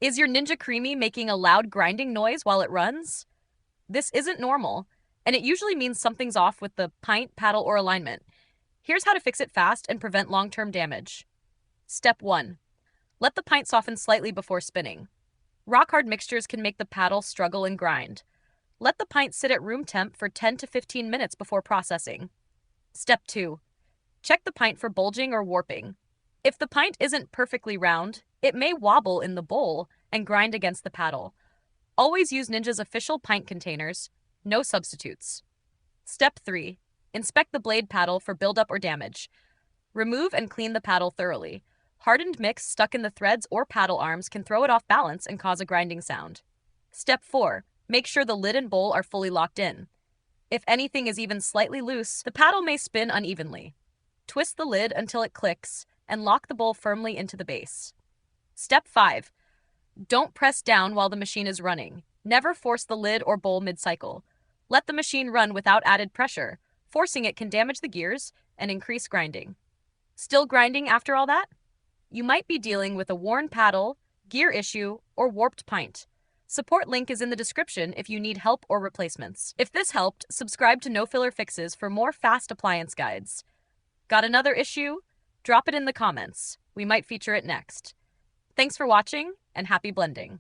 Is your Ninja Creami making a loud grinding noise while it runs? This isn't normal, and it usually means something's off with the pint, paddle, or alignment. Here's how to fix it fast and prevent long-term damage. Step 1. Let the pint soften slightly before spinning. Rock-hard mixtures can make the paddle struggle and grind. Let the pint sit at room temp for 10 to 15 minutes before processing. Step 2. Check the pint for bulging or warping. If the pint isn't perfectly round, it may wobble in the bowl and grind against the paddle. Always use Ninja's official pint containers, no substitutes. Step 3. Inspect the blade paddle for buildup or damage. Remove and clean the paddle thoroughly. Hardened mix stuck in the threads or paddle arms can throw it off balance and cause a grinding sound. Step 4. Make sure the lid and bowl are fully locked in. If anything is even slightly loose, the paddle may spin unevenly. Twist the lid until it clicks and lock the bowl firmly into the base. Step 5. Don't press down while the machine is running. Never force the lid or bowl mid-cycle. Let the machine run without added pressure. Forcing it can damage the gears and increase grinding. Still grinding after all that? You might be dealing with a worn paddle, gear issue, or warped pint. Support link is in the description if you need help or replacements. If this helped, subscribe to No Filler Fixes for more fast appliance guides. Got another issue? Drop it in the comments. We might feature it next. Thanks for watching, and happy blending.